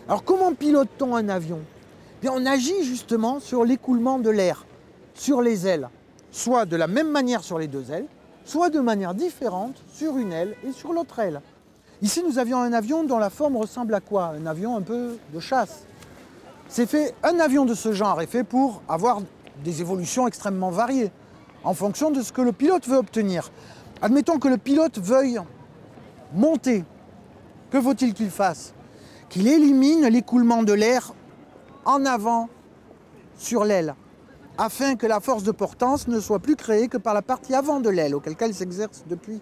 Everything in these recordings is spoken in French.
Alors comment pilote-t-on un avion? Bien, on agit justement sur l'écoulement de l'air, sur les ailes, soit de la même manière sur les deux ailes, soit de manière différente sur une aile et sur l'autre aile. Ici, nous avions un avion dont la forme ressemble à quoi? Un avion un peu de chasse. Un avion de ce genre est fait pour avoir des évolutions extrêmement variées, en fonction de ce que le pilote veut obtenir. Admettons que le pilote veuille monter. Que faut-il qu'il fasse? Qu'il élimine l'écoulement de l'air en avant sur l'aile, afin que la force de portance ne soit plus créée que par la partie avant de l'aile, auquel cas elle s'exerce depuis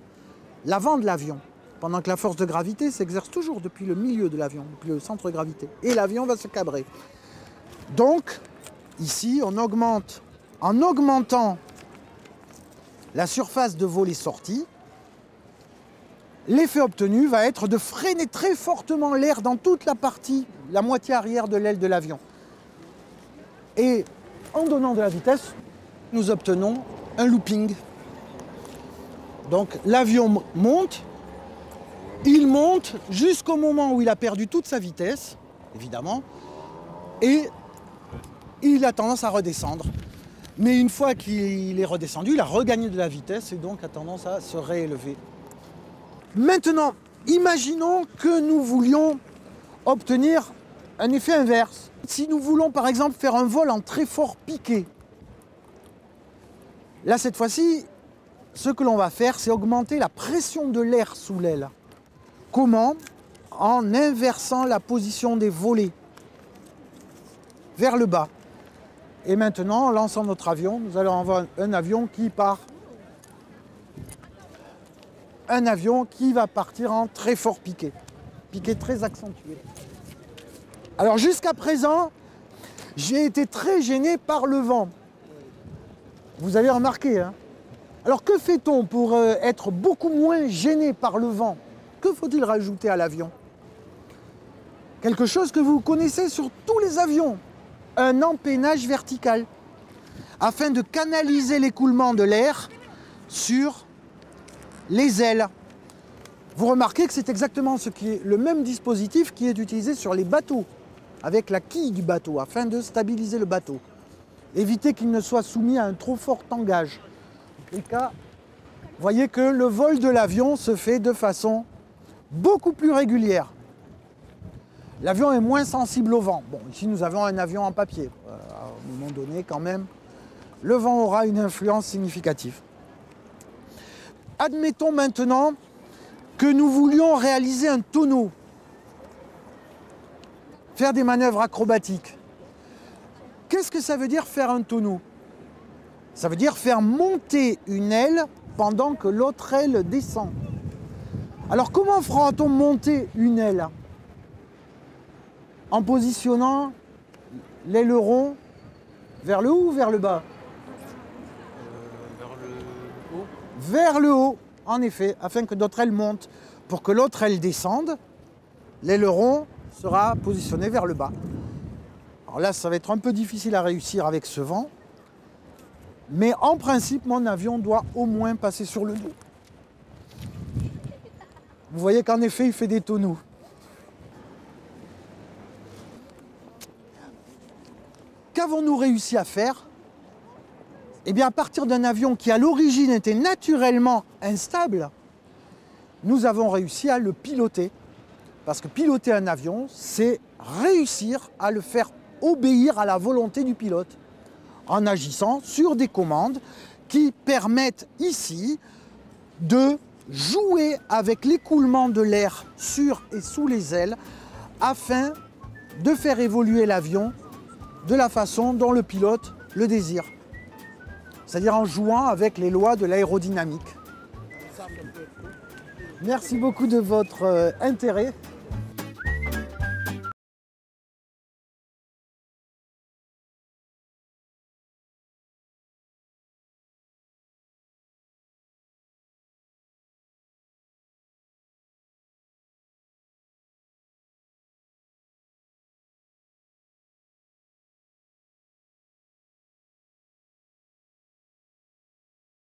l'avant de l'avion, pendant que la force de gravité s'exerce toujours depuis le milieu de l'avion, depuis le centre de gravité, et l'avion va se cabrer. Donc, ici, on augmente, en augmentant la surface de volet-sortie, l'effet obtenu va être de freiner très fortement l'air dans toute la partie, la moitié arrière de l'aile de l'avion. Et en donnant de la vitesse, nous obtenons un looping. Donc l'avion monte, il monte jusqu'au moment où il a perdu toute sa vitesse, évidemment, et il a tendance à redescendre. Mais une fois qu'il est redescendu, il a regagné de la vitesse et donc a tendance à se réélever. Maintenant, imaginons que nous voulions obtenir un effet inverse. Si nous voulons par exemple faire un vol en très fort piqué, là cette fois-ci, ce que l'on va faire, c'est augmenter la pression de l'air sous l'aile. Comment? En inversant la position des volets vers le bas. Et maintenant, en lançant notre avion, nous allons avoir un avion qui part. Un avion qui va partir en très fort piqué. Piqué très accentué. Alors jusqu'à présent, j'ai été très gêné par le vent. Vous avez remarqué, hein? Alors que fait-on pour être beaucoup moins gêné par le vent? Que faut-il rajouter à l'avion? Quelque chose que vous connaissez sur tous les avions. Un empennage vertical. Afin de canaliser l'écoulement de l'air sur les ailes. Vous remarquez que c'est exactement le même dispositif qui est utilisé sur les bateaux, avec la quille du bateau, afin de stabiliser le bateau. Éviter qu'il ne soit soumis à un trop fort tangage. En tout cas, vous voyez que le vol de l'avion se fait de façon beaucoup plus régulière. L'avion est moins sensible au vent. Bon, ici nous avons un avion en papier. À un moment donné, quand même, le vent aura une influence significative. Admettons maintenant que nous voulions réaliser un tonneau, faire des manœuvres acrobatiques. Qu'est-ce que ça veut dire faire un tonneau? Ça veut dire faire monter une aile pendant que l'autre aile descend. Alors comment fera-t-on monter une aile? En positionnant l'aileron vers le haut ou vers le bas? Vers le haut. Vers le haut, en effet, afin que notre aile monte. Pour que l'autre aile descende, l'aileron sera positionné vers le bas. Alors là, ça va être un peu difficile à réussir avec ce vent. Mais en principe, mon avion doit au moins passer sur le dos. Vous voyez qu'en effet, il fait des tonneaux. Qu'avons-nous réussi à faire? Eh bien, à partir d'un avion qui, à l'origine, était naturellement instable, nous avons réussi à le piloter. Parce que piloter un avion, c'est réussir à le faire obéir à la volonté du pilote, en agissant sur des commandes qui permettent ici de jouer avec l'écoulement de l'air sur et sous les ailes afin de faire évoluer l'avion de la façon dont le pilote le désire. C'est-à-dire en jouant avec les lois de l'aérodynamique. Merci beaucoup de votre intérêt.